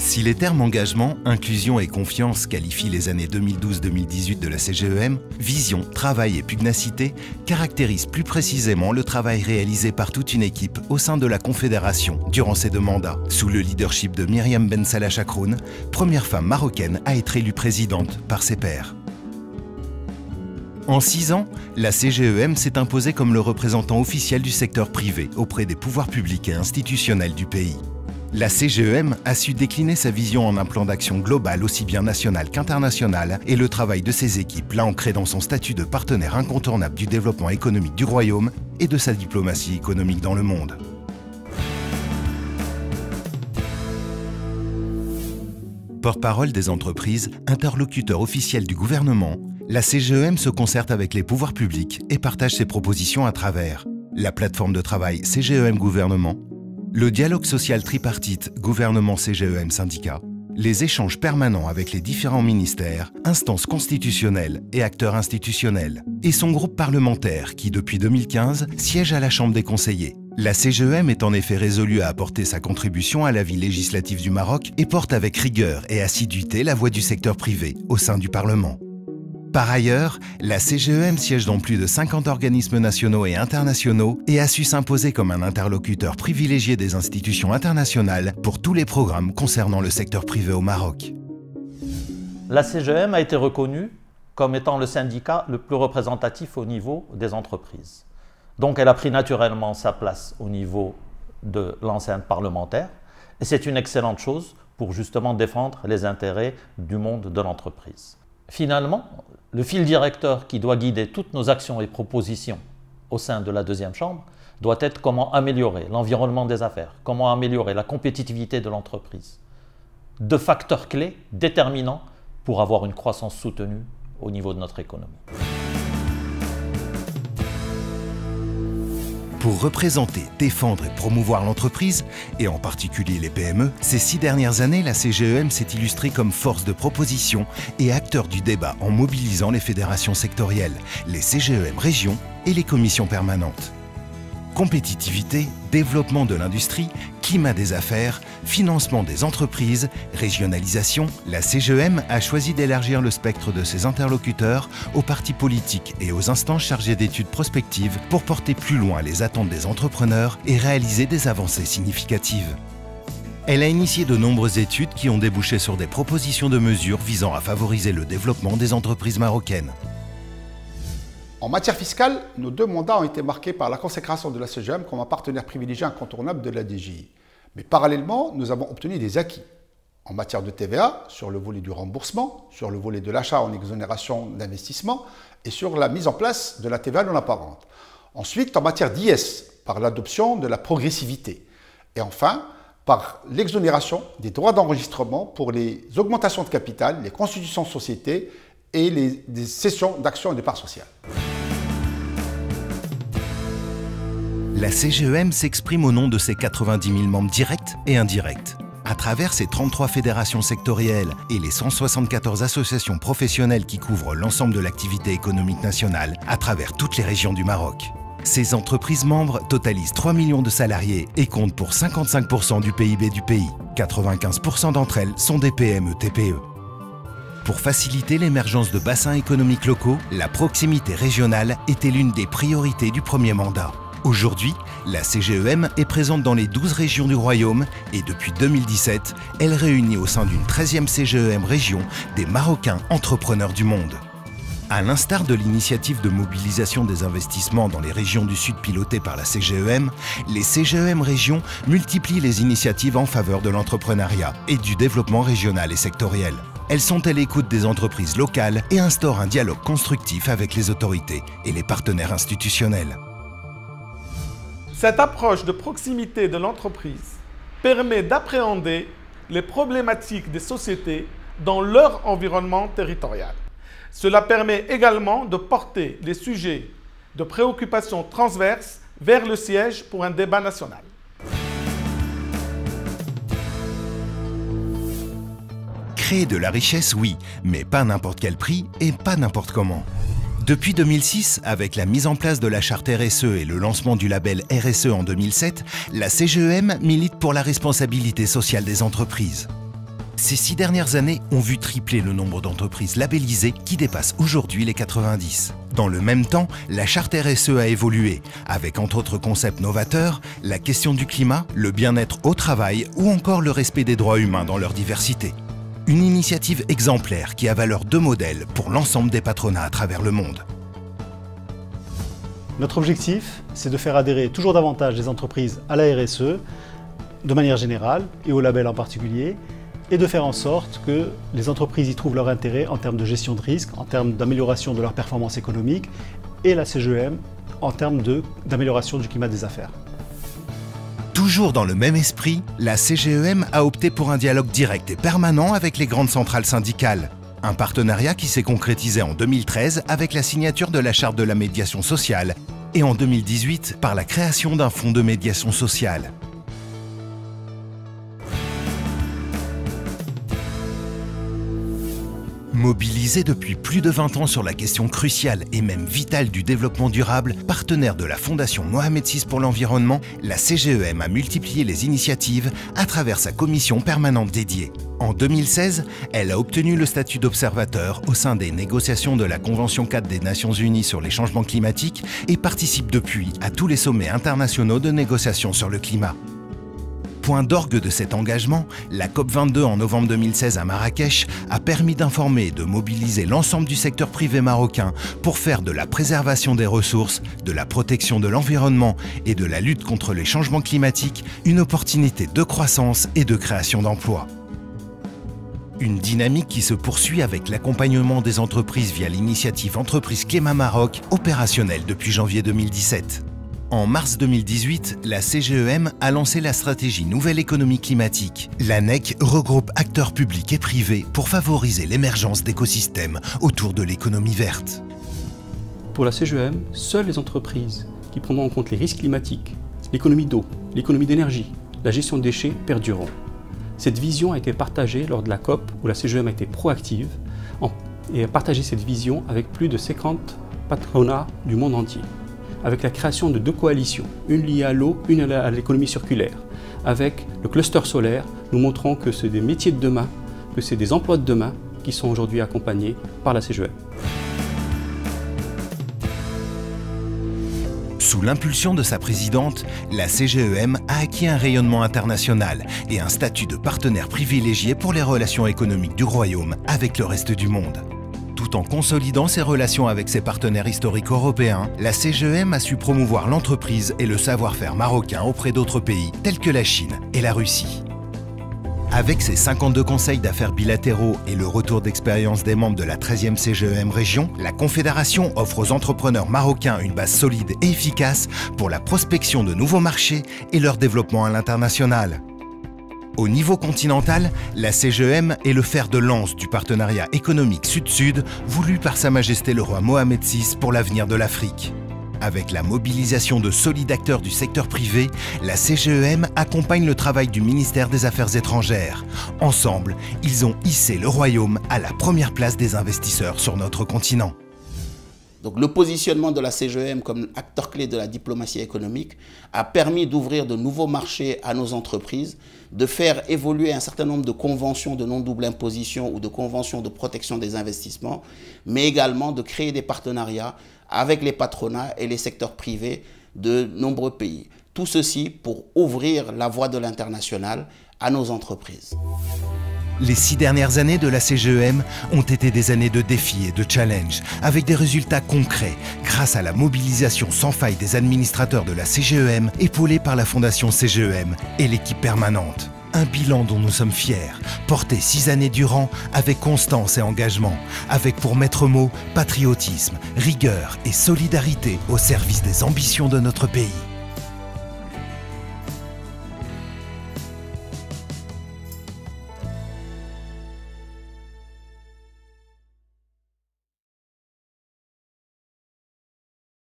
Si les termes engagement, inclusion et confiance qualifient les années 2012-2018 de la CGEM, vision, travail et pugnacité caractérisent plus précisément le travail réalisé par toute une équipe au sein de la Confédération durant ces 2 mandats, sous le leadership de Myriam Ben Salah Chakroun, première femme marocaine à être élue présidente par ses pairs. En 6 ans, la CGEM s'est imposée comme le représentant officiel du secteur privé auprès des pouvoirs publics et institutionnels du pays. La CGEM a su décliner sa vision en un plan d'action global aussi bien national qu'international et le travail de ses équipes l'a ancré dans son statut de partenaire incontournable du développement économique du Royaume et de sa diplomatie économique dans le monde. Porte-parole des entreprises, interlocuteur officiel du gouvernement, la CGEM se concerte avec les pouvoirs publics et partage ses propositions à travers la plateforme de travail CGEM-Gouvernement, le dialogue social tripartite gouvernement-CGEM-Syndicat, les échanges permanents avec les différents ministères, instances constitutionnelles et acteurs institutionnels, et son groupe parlementaire qui, depuis 2015, siège à la Chambre des conseillers. La CGEM est en effet résolue à apporter sa contribution à la vie législative du Maroc et porte avec rigueur et assiduité la voix du secteur privé au sein du Parlement. Par ailleurs, la CGEM siège dans plus de 50 organismes nationaux et internationaux et a su s'imposer comme un interlocuteur privilégié des institutions internationales pour tous les programmes concernant le secteur privé au Maroc. La CGEM a été reconnue comme étant le syndicat le plus représentatif au niveau des entreprises. Donc elle a pris naturellement sa place au niveau de l'enceinte parlementaire et c'est une excellente chose pour justement défendre les intérêts du monde de l'entreprise. Finalement, le fil directeur qui doit guider toutes nos actions et propositions au sein de la 2e chambre doit être comment améliorer l'environnement des affaires, comment améliorer la compétitivité de l'entreprise. 2 facteurs clés déterminants pour avoir une croissance soutenue au niveau de notre économie. Pour représenter, défendre et promouvoir l'entreprise, et en particulier les PME, ces 6 dernières années, la CGEM s'est illustrée comme force de proposition et acteur du débat en mobilisant les fédérations sectorielles, les CGEM régions et les commissions permanentes. Compétitivité, développement de l'industrie, climat des affaires, financement des entreprises, régionalisation, la CGEM a choisi d'élargir le spectre de ses interlocuteurs aux partis politiques et aux instances chargées d'études prospectives pour porter plus loin les attentes des entrepreneurs et réaliser des avancées significatives. Elle a initié de nombreuses études qui ont débouché sur des propositions de mesures visant à favoriser le développement des entreprises marocaines. En matière fiscale, nos 2 mandats ont été marqués par la consécration de la CGEM comme un partenaire privilégié incontournable de la DGI. Mais parallèlement, nous avons obtenu des acquis en matière de TVA, sur le volet du remboursement, sur le volet de l'achat en exonération d'investissement et sur la mise en place de la TVA non apparente. Ensuite, en matière d'IS, par l'adoption de la progressivité. Et enfin, par l'exonération des droits d'enregistrement pour les augmentations de capital, les constitutions de sociétés et les cessions d'actions et de parts sociales. La CGEM s'exprime au nom de ses 90 000 membres directs et indirects. À travers ses 33 fédérations sectorielles et les 174 associations professionnelles qui couvrent l'ensemble de l'activité économique nationale à travers toutes les régions du Maroc. Ces entreprises membres totalisent 3 millions de salariés et comptent pour 55% du PIB du pays. 95% d'entre elles sont des PME-TPE. Pour faciliter l'émergence de bassins économiques locaux, la proximité régionale était l'une des priorités du premier mandat. Aujourd'hui, la CGEM est présente dans les 12 régions du Royaume et depuis 2017, elle réunit au sein d'une 13e CGEM région des Marocains entrepreneurs du monde. À l'instar de l'initiative de mobilisation des investissements dans les régions du Sud pilotées par la CGEM, les CGEM régions multiplient les initiatives en faveur de l'entrepreneuriat et du développement régional et sectoriel. Elles sont à l'écoute des entreprises locales et instaurent un dialogue constructif avec les autorités et les partenaires institutionnels. Cette approche de proximité de l'entreprise permet d'appréhender les problématiques des sociétés dans leur environnement territorial. Cela permet également de porter les sujets de préoccupation transverses vers le siège pour un débat national. Créer de la richesse, oui, mais pas à n'importe quel prix et pas n'importe comment. Depuis 2006, avec la mise en place de la charte RSE et le lancement du label RSE en 2007, la CGEM milite pour la responsabilité sociale des entreprises. Ces 6 dernières années ont vu tripler le nombre d'entreprises labellisées qui dépassent aujourd'hui les 90. Dans le même temps, la charte RSE a évolué, avec entre autres concepts novateurs, la question du climat, le bien-être au travail ou encore le respect des droits humains dans leur diversité. Une initiative exemplaire qui a valeur de modèle pour l'ensemble des patronats à travers le monde. Notre objectif, c'est de faire adhérer toujours davantage les entreprises à la RSE, de manière générale et au label en particulier, et de faire en sorte que les entreprises y trouvent leur intérêt en termes de gestion de risque, en termes d'amélioration de leur performance économique, et la CGEM en termes d'amélioration du climat des affaires. Toujours dans le même esprit, la CGEM a opté pour un dialogue direct et permanent avec les grandes centrales syndicales. Un partenariat qui s'est concrétisé en 2013 avec la signature de la Charte de la médiation sociale et en 2018 par la création d'un fonds de médiation sociale. Mobilisée depuis plus de 20 ans sur la question cruciale et même vitale du développement durable, partenaire de la Fondation Mohamed VI pour l'environnement, la CGEM a multiplié les initiatives à travers sa commission permanente dédiée. En 2016, elle a obtenu le statut d'observateur au sein des négociations de la Convention 4 des Nations Unies sur les changements climatiques et participe depuis à tous les sommets internationaux de négociations sur le climat. Point d'orgue de cet engagement, la COP22 en novembre 2016 à Marrakech a permis d'informer et de mobiliser l'ensemble du secteur privé marocain pour faire de la préservation des ressources, de la protection de l'environnement et de la lutte contre les changements climatiques une opportunité de croissance et de création d'emplois. Une dynamique qui se poursuit avec l'accompagnement des entreprises via l'initiative Entreprise Climat Maroc, opérationnelle depuis janvier 2017. En mars 2018, la CGEM a lancé la stratégie Nouvelle économie climatique. L'ANEC regroupe acteurs publics et privés pour favoriser l'émergence d'écosystèmes autour de l'économie verte. Pour la CGEM, seules les entreprises qui prendront en compte les risques climatiques, l'économie d'eau, l'économie d'énergie, la gestion de déchets perdureront. Cette vision a été partagée lors de la COP où la CGEM a été proactive et a partagé cette vision avec plus de 50 patronats du monde entier. Avec la création de 2 coalitions, une liée à l'eau, une à l'économie circulaire. Avec le cluster solaire, nous montrons que c'est des métiers de demain, que c'est des emplois de demain qui sont aujourd'hui accompagnés par la CGEM. Sous l'impulsion de sa présidente, la CGEM a acquis un rayonnement international et un statut de partenaire privilégié pour les relations économiques du Royaume avec le reste du monde. Tout en consolidant ses relations avec ses partenaires historiques européens, la CGEM a su promouvoir l'entreprise et le savoir-faire marocain auprès d'autres pays tels que la Chine et la Russie. Avec ses 52 conseils d'affaires bilatéraux et le retour d'expérience des membres de la 13e CGEM région, la Confédération offre aux entrepreneurs marocains une base solide et efficace pour la prospection de nouveaux marchés et leur développement à l'international. Au niveau continental, la CGEM est le fer de lance du partenariat économique Sud-Sud voulu par Sa Majesté le roi Mohamed VI pour l'avenir de l'Afrique. Avec la mobilisation de solides acteurs du secteur privé, la CGEM accompagne le travail du ministère des Affaires étrangères. Ensemble, ils ont hissé le Royaume à la première place des investisseurs sur notre continent. Donc le positionnement de la CGEM comme acteur clé de la diplomatie économique a permis d'ouvrir de nouveaux marchés à nos entreprises, de faire évoluer un certain nombre de conventions de non-double imposition ou de conventions de protection des investissements, mais également de créer des partenariats avec les patronats et les secteurs privés de nombreux pays. Tout ceci pour ouvrir la voie de l'international à nos entreprises. Les 6 dernières années de la CGEM ont été des années de défis et de challenges, avec des résultats concrets grâce à la mobilisation sans faille des administrateurs de la CGEM, épaulés par la Fondation CGEM et l'équipe permanente. Un bilan dont nous sommes fiers, porté 6 années durant avec constance et engagement, avec pour maître mot patriotisme, rigueur et solidarité au service des ambitions de notre pays.